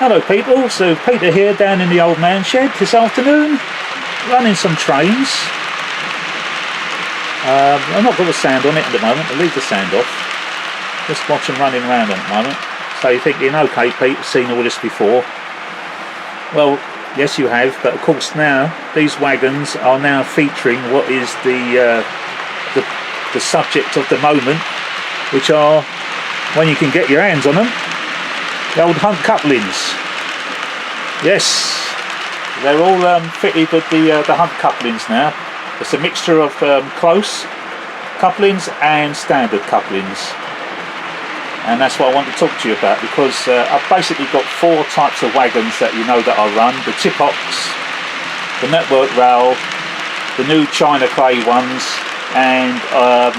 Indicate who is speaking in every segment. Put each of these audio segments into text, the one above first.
Speaker 1: Hello people, so Peter here down in the old man shed this afternoon, running some trains. I've not got the sand on it at the moment, I'll leave the sand off. Just watch them running around at the moment. So you're thinking, okay Pete, I've seen all this before. Well, yes you have, but of course now, these wagons are now featuring what is the subject of the moment, which are, when you can get your hands on them, the old Hunt couplings. Yes, they're all fitted with the Hunt couplings now. It's a mixture of close couplings and standard couplings, and that's what I want to talk to you about, because I've basically got four types of wagons that you know that I run: the tip-ops, the network rail, the new China clay ones, and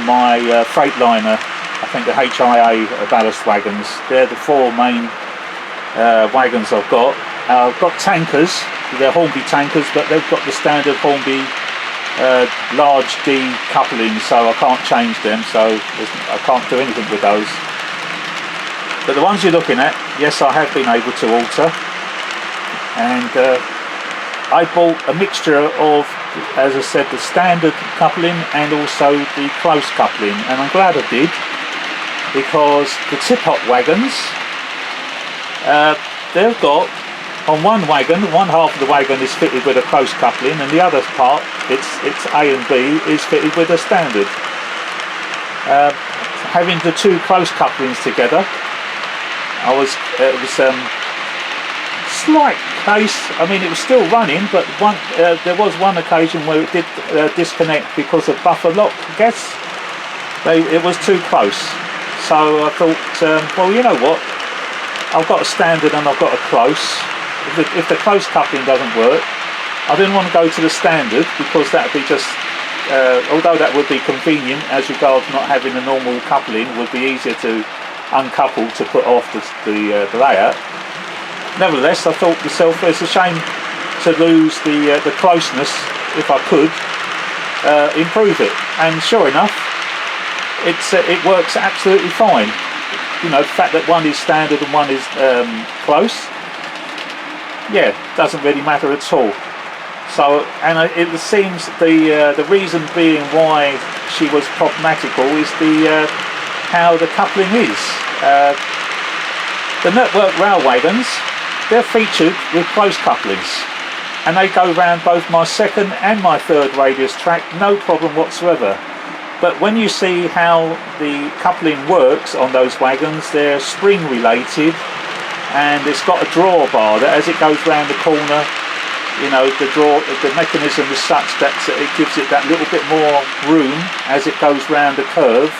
Speaker 1: my Freightliner, I think the HIA ballast wagons. They're the four main wagons I've got. I've got tankers, they're Hornby tankers, but they've got the standard Hornby large D couplings, so I can't change them, so I can't do anything with those. But the ones you're looking at, yes, I have been able to alter, and I bought a mixture of, as I said, the standard coupling and also the close coupling, and I'm glad I did, because the tip-up wagons, they've got, on one wagon, one half of the wagon is fitted with a close coupling, and the other part, it's A and B, is fitted with a standard. Having the two close couplings together, it was slight case. I mean, it was still running, but there was one occasion where it did disconnect because of buffer lock, I guess. It was too close. So I thought, well, you know what? I've got a standard and I've got a close. If the close coupling doesn't work, I didn't want to go to the standard, because that would be just, although that would be convenient as regards not having a normal coupling, would be easier to uncouple to put off the layout. Nevertheless, I thought to myself, it's a shame to lose the closeness. If I could improve it, and sure enough, it works absolutely fine. You know, the fact that one is standard and one is close, yeah, doesn't really matter at all. So, and it seems the reason being why she was problematical is how the coupling is. The network rail wagons, they're featured with close couplings, and they go round both my second and my third radius track, no problem whatsoever. But when you see how the coupling works on those wagons, they're spring related, and it's got a drawbar that as it goes round the corner, you know, the mechanism is such that it gives it that little bit more room as it goes round the curve,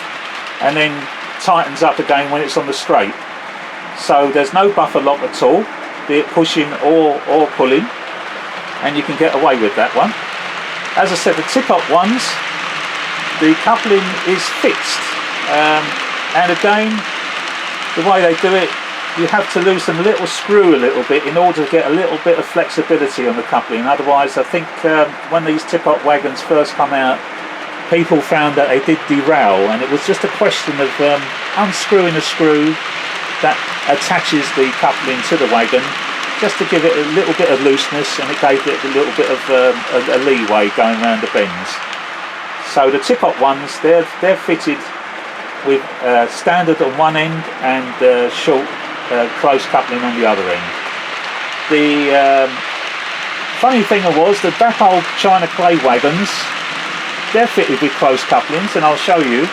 Speaker 1: and then tightens up again when it's on the straight. So there's no buffer lock at all, be it pushing or pulling, and you can get away with that one. As I said, the tip-up ones, the coupling is fixed, and again, the way they do it, you have to loosen the little screw a little bit in order to get a little bit of flexibility on the coupling. Otherwise, I think when these tip-up wagons first come out, people found that they did derail, and it was just a question of unscrewing a screw that attaches the coupling to the wagon, just to give it a little bit of looseness, and it gave it a little bit of a leeway going around the bends. So the tip-up ones, they're fitted with standard on one end and short close coupling on the other end. The funny thing was, the Ballast China clay wagons, they're fitted with close couplings, and I'll show you.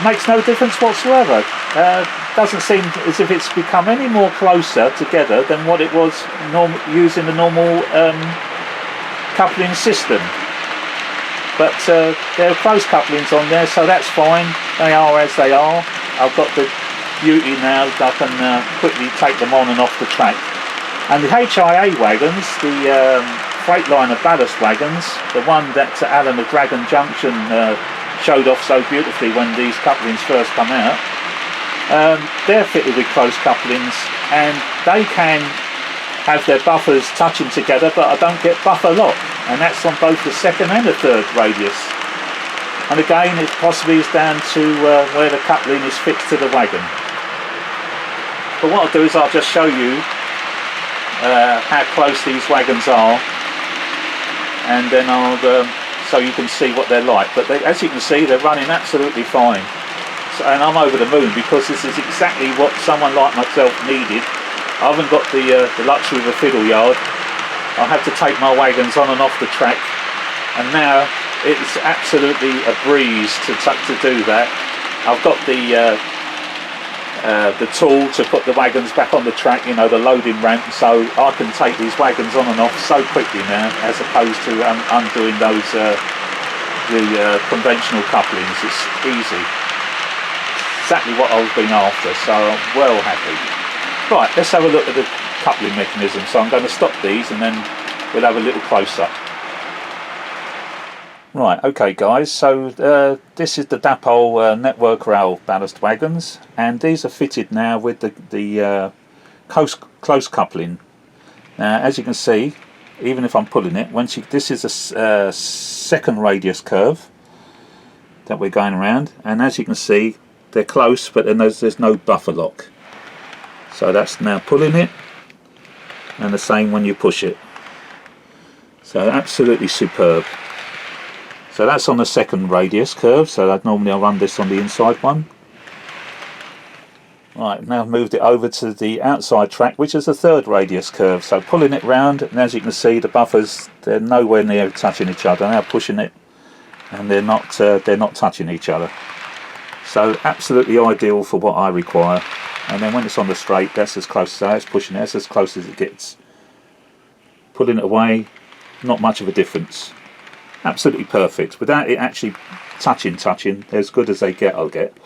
Speaker 1: Makes no difference whatsoever. Doesn't seem as if it's become any more closer together than what it was using the normal coupling system. But there are close couplings on there, so that's fine. They are as they are. I've got the beauty now that I can quickly take them on and off the track. And the HIA wagons, the Freightliner ballast wagons, the one that Alan of Dragon Junction showed off so beautifully when these couplings first come out, they're fitted with close couplings, and they can have their buffers touching together, but I don't get buffer lock, and that's on both the second and the third radius. And again, it possibly is down to where the coupling is fixed to the wagon. But what I'll do is I'll just show you how close these wagons are, and then I'll so you can see what they're like. But as you can see, they're running absolutely fine. So, and I'm over the moon because this is exactly what someone like myself needed. I haven't got the luxury of a fiddle yard. I have to take my wagons on and off the track, and now it's absolutely a breeze to do that. I've got the tool to put the wagons back on the track, you know, the loading ramp, so I can take these wagons on and off so quickly now, as opposed to undoing those the conventional couplings. It's easy. Exactly what I was being after, so I'm well happy. Right, let's have a look at the coupling mechanism. So I'm going to stop these and then we'll have a little close-up. Right, okay guys, so this is the Dapol network rail ballast wagons, and these are fitted now with the close coupling. Now, as you can see, even if I'm pulling it, this is a second radius curve that we're going around, and as you can see, they're close, but then there's no buffer lock. So that's now pulling it, and the same when you push it. So absolutely superb. So that's on the second radius curve, so normally I'll run this on the inside one. Right, now I've moved it over to the outside track, which is the third radius curve. So pulling it round, and as you can see, the buffers, they're nowhere near touching each other. Now pushing it, and they're not touching each other. So absolutely ideal for what I require. And then when it's on the straight, that's as close as it's pushing it, that's as close as it gets. Pulling it away, not much of a difference. Absolutely perfect, without it actually touching, as good as they get, I'll get.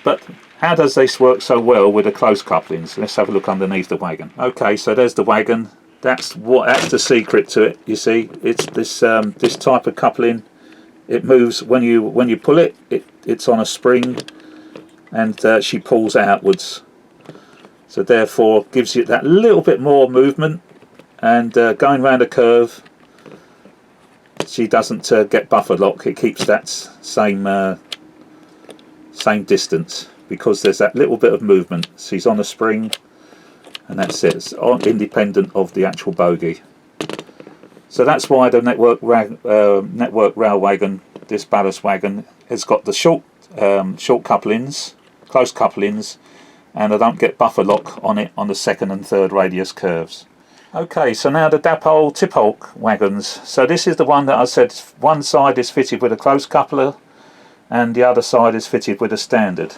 Speaker 1: But how does this work so well with the close couplings? Let's have a look underneath the wagon. Okay, so there's the wagon. That's the secret to it. You see, it's this this type of coupling. It moves when you pull it. It's on a spring, and she pulls outwards. So therefore, gives you that little bit more movement, and going round a curve, she doesn't get buffer lock. It keeps that same distance, because there's that little bit of movement. She's on a spring, and that's it. It's independent of the actual bogie. So that's why the network rail wagon, this ballast wagon, has got the short couplings, close couplings, and I don't get buffer lock on it on the second and third radius curves. Okay, so now the Dapol Tipolk wagons. So this is the one that I said one side is fitted with a close coupler and the other side is fitted with a standard.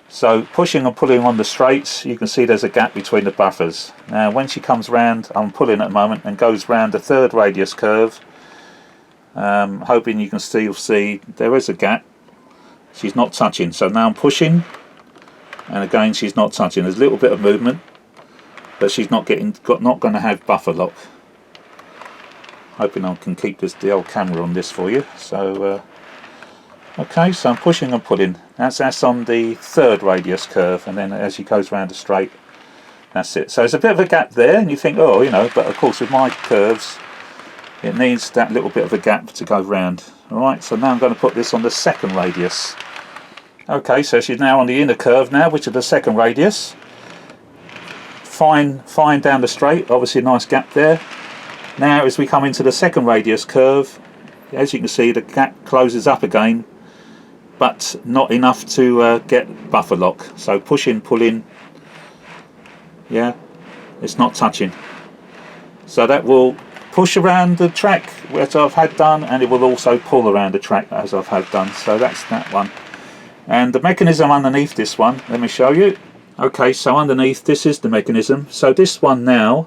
Speaker 1: So pushing and pulling on the straights, you can see there's a gap between the buffers. Now when she comes round, I'm pulling at the moment, and goes round the third radius curve, hoping you can still see there is a gap. She's not touching, so now I'm pushing, and again she's not touching. There's a little bit of movement, but she's not going to have buffer lock. Hoping I can keep the old camera on this for you. So okay, so I'm pushing and pulling. That's on the third radius curve, and then as she goes round the straight, that's it. So there's a bit of a gap there, and you think, oh, you know, but of course with my curves, it needs that little bit of a gap to go round. All right, so now I'm going to put this on the second radius. Okay, so she's now on the inner curve now, which is the second radius. Fine down the straight, obviously a nice gap there. Now as we come into the second radius curve, as you can see, the gap closes up again, but not enough to get buffer lock. So pushing, pulling, yeah, it's not touching. So that will push around the track as I've had done, and it will also pull around the track as I've had done. So that's that one. And the mechanism underneath this one, let me show you. Okay, so underneath this is the mechanism. So this one now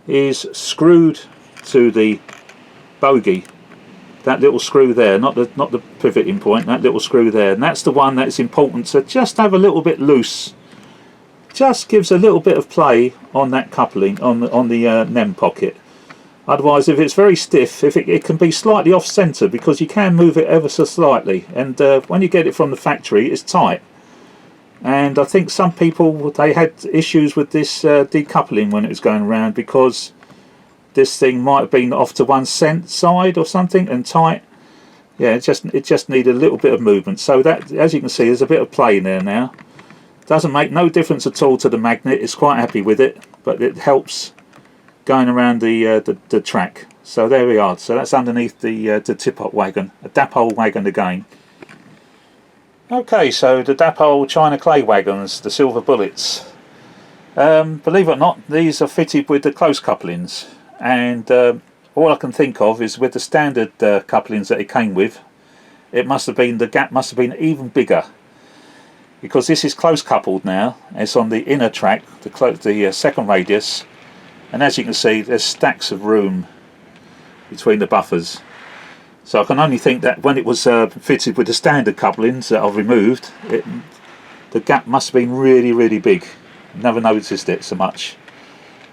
Speaker 1: is screwed to the bogie. That little screw there, not the pivoting point, that little screw there, and that's the one that's important to just have a little bit loose. Just gives a little bit of play on that coupling, on the NEM pocket. Otherwise, if it's very stiff, it can be slightly off centre, because you can move it ever so slightly, and when you get it from the factory, it's tight. And I think some people, they had issues with this decoupling when it was going around, because this thing might have been off to one side or something and tight. Yeah, it just needed a little bit of movement. So that, as you can see, there's a bit of play in there now. Doesn't make no difference at all to the magnet. It's quite happy with it, but it helps going around the track. So there we are. So that's underneath the tip-up wagon, a Dapol wagon again. Okay, so the Dapol China clay wagons, the silver bullets. Believe it or not, these are fitted with the close couplings, and all I can think of is with the standard couplings that it came with, it must have been, the gap must have been even bigger, because this is close coupled now. It's on the inner track, the second radius, and as you can see, there's stacks of room between the buffers. So I can only think that when it was fitted with the standard couplings that I've removed, the gap must have been really big. Never noticed it so much.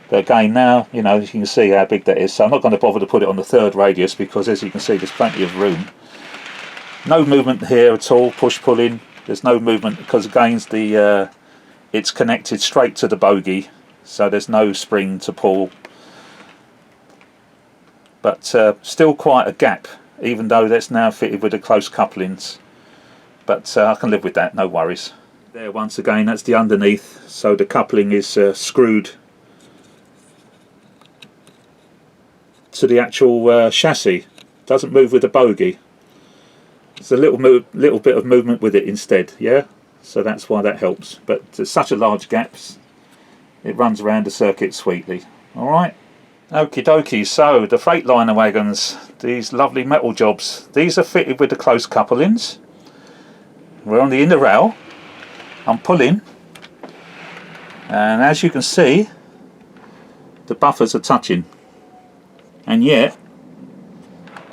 Speaker 1: But again, now, you know, you can see how big that is. So I'm not going to bother to put it on the third radius, because as you can see, there's plenty of room. No movement here at all, push-pulling. There's no movement because again, it's connected straight to the bogie, so there's no spring to pull. But still quite a gap, even though that's now fitted with the close couplings. But I can live with that, no worries. There, once again, that's the underneath, so the coupling is screwed to the actual chassis. Doesn't move with the bogie. There's a little bit of movement with it instead, yeah? So that's why that helps. But there's such a large gaps, it runs around the circuit sweetly. Alright? Okie dokie, so the Freightliner wagons, these lovely metal jobs, these are fitted with the close couplings. We're on the inner rail. I'm pulling, and as you can see, the buffers are touching, and yet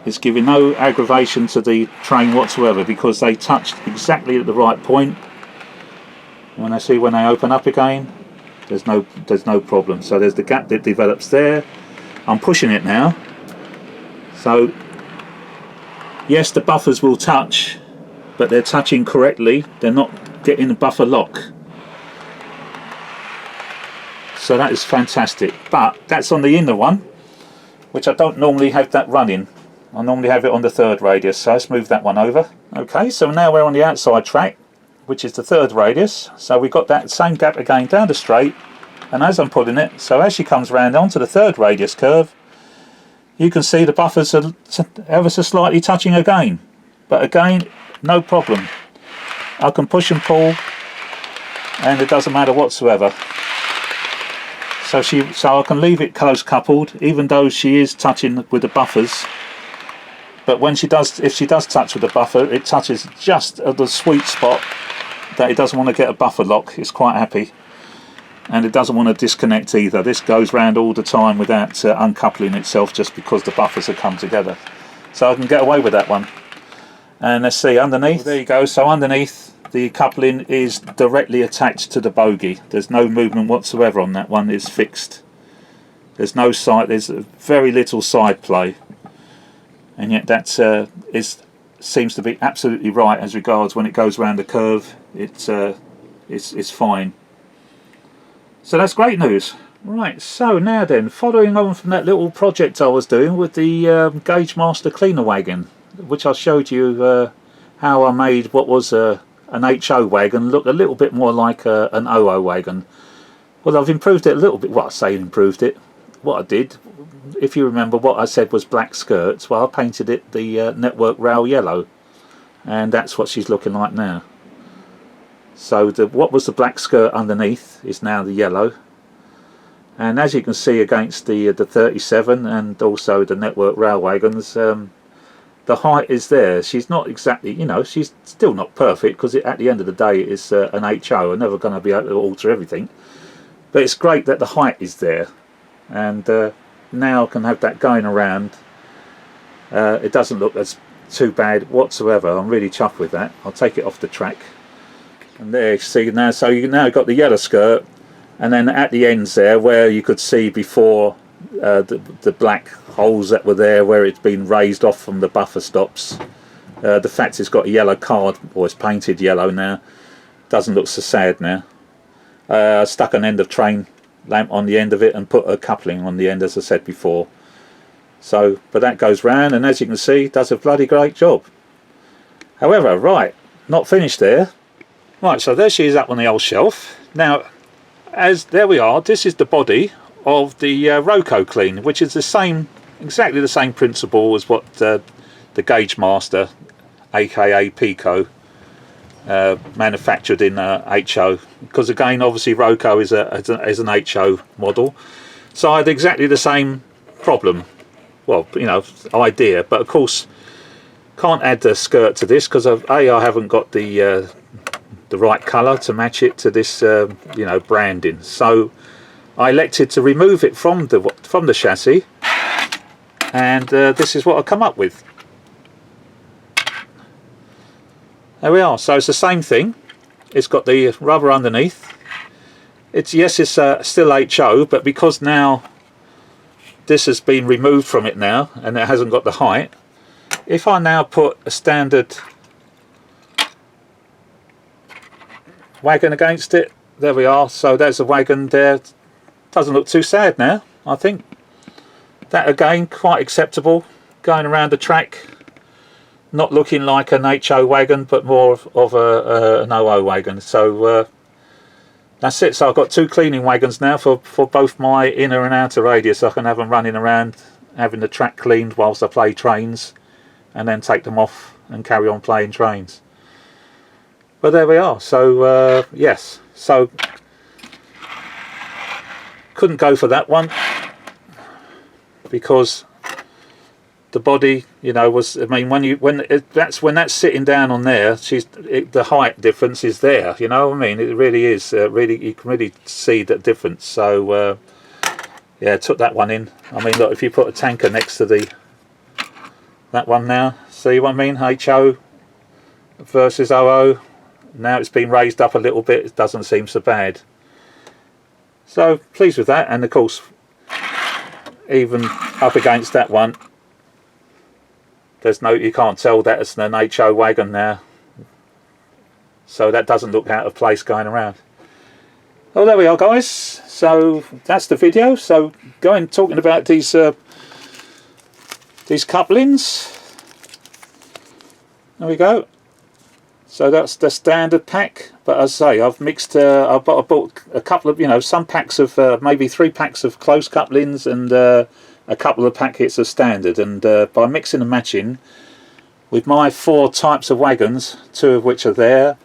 Speaker 1: it's giving no aggravation to the train whatsoever, because they touched exactly at the right point. When they open up again, there's no problem. So there's the gap that develops there. I'm pushing it now, so yes, the buffers will touch, but they're touching correctly. They're not getting the buffer lock. So that is fantastic. But that's on the inner one, which I don't normally have that running. I normally have it on the third radius, so let's move that one over. Okay, so now we're on the outside track, which is the third radius. So we've got that same gap again down the straight, and as I'm pulling it, so as she comes round onto the third radius curve, you can see the buffers are ever so slightly touching again. But again, no problem. I can push and pull, and it doesn't matter whatsoever. So I can leave it close coupled, even though she is touching with the buffers. But when if she does touch with the buffer, it touches just at the sweet spot that it doesn't want to get a buffer lock. It's quite happy, and it doesn't want to disconnect either. This goes round all the time without uncoupling itself, just because the buffers have come together. So I can get away with that one. And let's see, underneath, well, there you go. So underneath, the coupling is directly attached to the bogie. There's no movement whatsoever on that one. It's fixed. There's no side. There's very little side play, and yet that seems to be absolutely right as regards when it goes around the curve. It's fine. So that's great news. Right. So now then, following on from that little project I was doing with the Gauge Master cleaner wagon, which I showed you how I made what was an HO wagon look a little bit more like an OO wagon. Well, I've improved it a little bit. Well, I say improved it. What I did, if you remember, what I said was black skirts. Well, I painted it the network rail yellow, and that's what she's looking like now. So what was the black skirt underneath is now the yellow. And as you can see against the 37 and also the network rail wagons, the height is there. She's not exactly, you know, she's still not perfect, because at the end of the day it's an HO. I'm never going to be able to alter everything, but it's great that the height is there, and now I can have that going around. It doesn't look as too bad whatsoever. I'm really chuffed with that. I'll take it off the track, and there you see now. So you now got the yellow skirt, and then at the ends there, where you could see before the black holes that were there where it's been raised off from the buffer stops, the fact it's got a yellow card, or it's painted yellow now, doesn't look so sad now. I stuck an end of train lamp on the end of it and put a coupling on the end, as I said before. So, but that goes round, and as you can see, does a bloody great job. However, right, not finished there. Right, so there she is up on the old shelf. Now, there we are, this is the body of the Roco Clean, which is the same, exactly the same principle as what the Gauge Master, aka Pico, manufactured in HO, because again obviously Roco is an HO model, so I had exactly the same problem, well, you know, idea, but of course can't add the skirt to this because I haven't got the right colour to match it to this you know, branding, so I elected to remove it from the chassis, and this is what I come up with. There we are. So it's the same thing. It's got the rubber underneath. It's still HO, but because now this has been removed from it now and it hasn't got the height, if I now put a standard wagon against it, there we are. So there's a wagon there. Doesn't look too sad now, I think. That again, quite acceptable. Going around the track, not looking like an HO wagon, but more of an OO wagon. So that's it. So I've got two cleaning wagons now for both my inner and outer radius. I can have them running around, having the track cleaned whilst I play trains, and then take them off and carry on playing trains. But there we are. So yes, so couldn't go for that one because the body, you know, was, I mean, when that's sitting down on there, the height difference is there, you know what I mean? It really is, really, you can really see that difference. So yeah, took that one in. I mean, look, if you put a tanker next to that one now, see what I mean? HO versus OO. Now it's been raised up a little bit, it doesn't seem so bad. So pleased with that, and of course, even up against that one, you can't tell that it's an HO wagon now, so that doesn't look out of place going around. Well, there we are, guys. So that's the video. So talking about these couplings. There we go. So that's the standard pack. But as I say, I've mixed. I bought a couple of, you know, some packs of maybe 3 packs of close couplings and a couple of packets of standard, and by mixing and matching with my 4 types of wagons, 2 of which are there,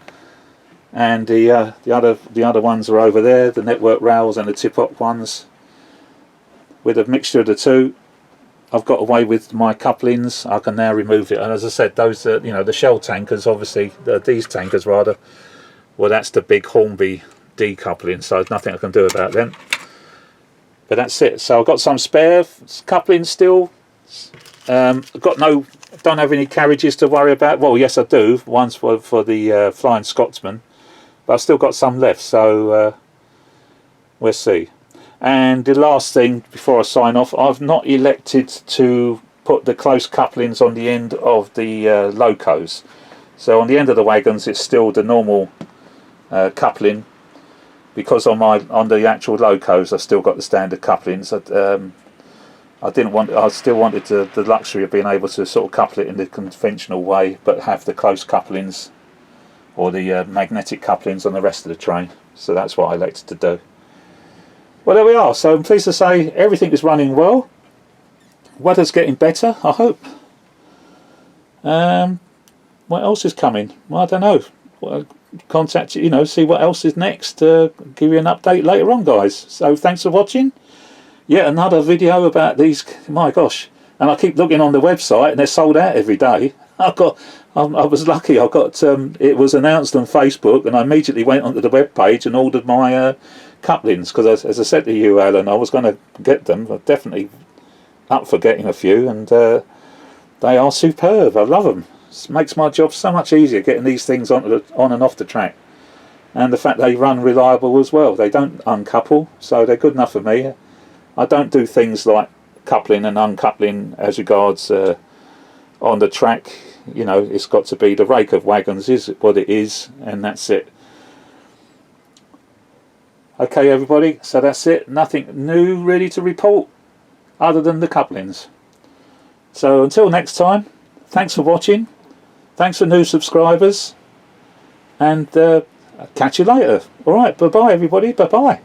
Speaker 1: and the other ones are over there, the network rails and the tip-up ones. With a mixture of the 2, I've got away with my couplings. I can now remove it, and as I said, those you know, the shell tankers, obviously these tankers rather, well, that's the big Hornby decoupling, so there's nothing I can do about them. But that's it. So I've got some spare couplings still. Don't have any carriages to worry about. Well, yes, I do. One's for the Flying Scotsman, but I've still got some left. So we'll see. And the last thing before I sign off, I've not elected to put the close couplings on the end of the locos. So on the end of the wagons, it's still the normal coupling. Because on the actual locos, I still got the standard couplings. I still wanted the luxury of being able to sort of couple it in the conventional way, but have the close couplings or the magnetic couplings on the rest of the train. So that's what I elected to do. Well, there we are. So I'm pleased to say everything is running well. Weather's getting better, I hope. What else is coming? Well, I don't know. Contact you, know, see what else is next, give you an update later on, guys. So thanks for watching. Yet another video about these, my gosh, and I keep looking on the website and they're sold out every day. I was lucky, I got it was announced on Facebook and I immediately went onto the web page and ordered my couplings, because as I said to you, Alan, I was going to get them. I'm definitely up for getting a few, and they are superb. I love them. It makes my job so much easier getting these things on and off the track, and the fact they run reliable as well. They don't uncouple, so they're good enough for me. I don't do things like coupling and uncoupling as regards on the track. You know, it's got to be the rake of wagons is what it is, and that's it. Okay, everybody, so that's it. Nothing new really to report other than the couplings. So until next time, thanks for watching. Thanks for new subscribers, and catch you later. Alright, bye bye everybody, bye bye.